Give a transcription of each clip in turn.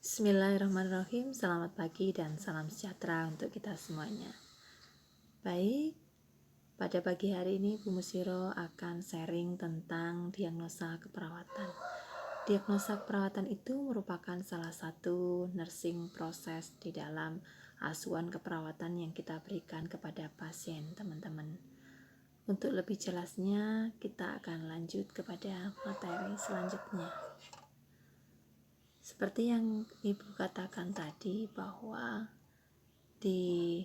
Bismillahirrahmanirrahim. Selamat pagi dan salam sejahtera untuk kita semuanya. Baik, pada pagi hari ini Bu Musiro akan sharing tentang diagnosa keperawatan. Diagnosa keperawatan itu merupakan salah satu nursing proses di dalam asuhan keperawatan yang kita berikan kepada pasien, teman-teman. Untuk lebih jelasnya, kita akan lanjut kepada materi selanjutnya. Seperti yang Ibu katakan tadi, bahwa di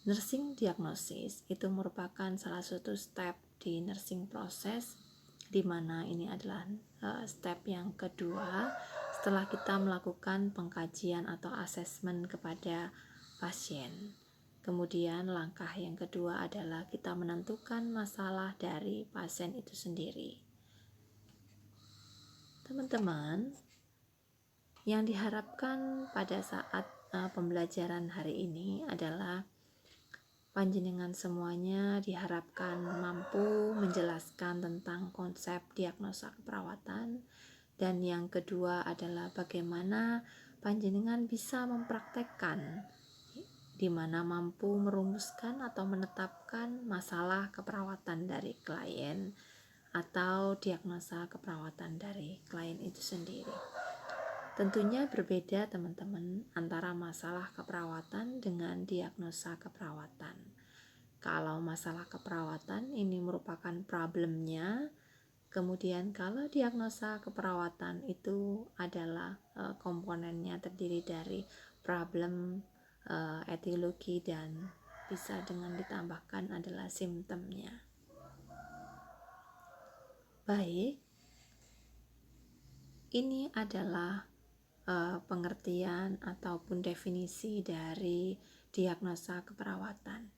nursing diagnosis itu merupakan salah satu step di nursing proses, di mana ini adalah step yang kedua setelah kita melakukan pengkajian atau asesmen kepada pasien. Kemudian langkah yang kedua adalah kita menentukan masalah dari pasien itu sendiri. Teman-teman, yang diharapkan pada saat pembelajaran hari ini adalah panjenengan semuanya diharapkan mampu menjelaskan tentang konsep diagnosa keperawatan, dan yang kedua adalah bagaimana panjenengan bisa mempraktekkan, di mana mampu merumuskan atau menetapkan masalah keperawatan dari klien atau diagnosa keperawatan dari klien itu sendiri. Tentunya berbeda, teman-teman, antara masalah keperawatan dengan diagnosa keperawatan. Kalau masalah keperawatan ini merupakan problemnya, kemudian kalau diagnosa keperawatan itu adalah komponennya terdiri dari problem, etiologi, dan bisa dengan ditambahkan adalah simptomnya. Baik, ini adalah pengertian ataupun definisi dari diagnosa keperawatan.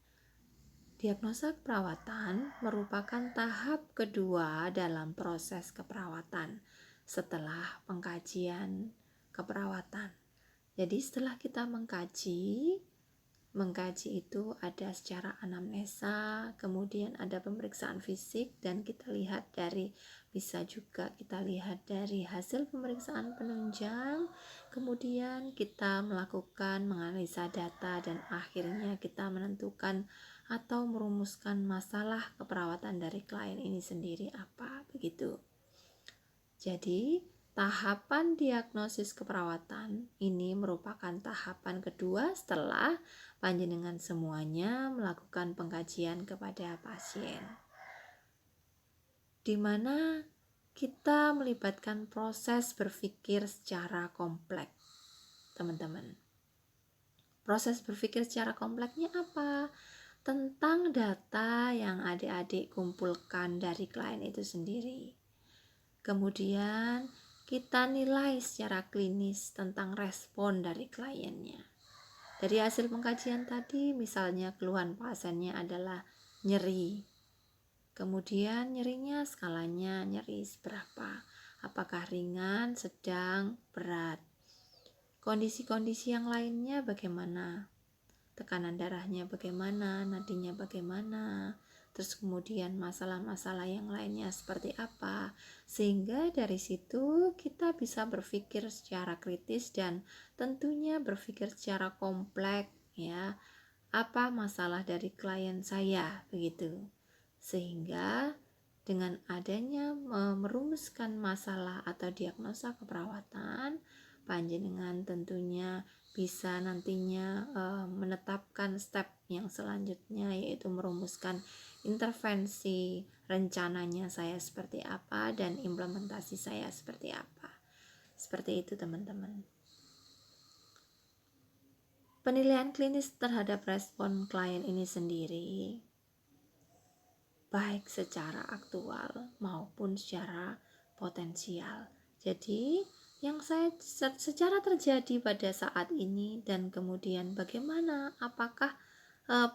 Diagnosa keperawatan merupakan tahap kedua dalam proses keperawatan setelah pengkajian keperawatan. Jadi setelah kita mengkaji itu ada secara anamnesa, kemudian ada pemeriksaan fisik, dan kita lihat bisa juga kita lihat dari hasil pemeriksaan penunjang, kemudian kita melakukan menganalisa data, dan akhirnya kita menentukan atau merumuskan masalah keperawatan dari klien ini sendiri apa, begitu. Jadi tahapan diagnosis keperawatan ini merupakan tahapan kedua setelah panjenengan semuanya melakukan pengkajian kepada pasien, di mana kita melibatkan proses berpikir secara kompleks, teman-teman. Proses berpikir secara kompleksnya apa? Tentang data yang adik-adik kumpulkan dari klien itu sendiri. Kemudian kita nilai secara klinis tentang respon dari kliennya. Dari hasil pengkajian tadi, misalnya keluhan pasiennya adalah nyeri. Kemudian nyerinya skalanya nyeri seberapa? Apakah ringan, sedang, berat? Kondisi-kondisi yang lainnya bagaimana? Tekanan darahnya bagaimana? Nadinya bagaimana? Terus kemudian masalah-masalah yang lainnya seperti apa? Sehingga dari situ kita bisa berpikir secara kritis dan tentunya berpikir secara kompleks, ya. Apa masalah dari klien saya, begitu. Sehingga dengan adanya merumuskan masalah atau diagnosa keperawatan, panjenengan tentunya bisa nantinya menetapkan step yang selanjutnya, yaitu merumuskan intervensi rencananya saya seperti apa dan implementasi saya seperti apa. Seperti itu, teman-teman. Penilaian klinis terhadap respon klien ini sendiri baik secara aktual maupun secara potensial. Jadi yang saya secara terjadi pada saat ini, dan kemudian bagaimana, apakah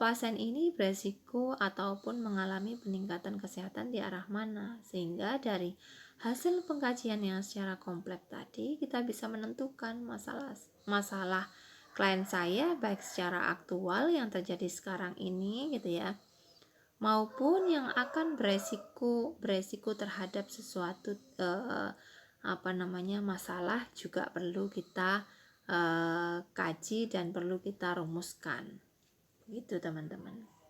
pasien ini beresiko ataupun mengalami peningkatan kesehatan di arah mana, sehingga dari hasil pengkajian yang secara kompleks tadi kita bisa menentukan masalah klien saya baik secara aktual yang terjadi sekarang ini, gitu ya, maupun yang akan beresiko terhadap sesuatu masalah juga perlu kita kaji dan perlu kita rumuskan. Begitu teman-teman.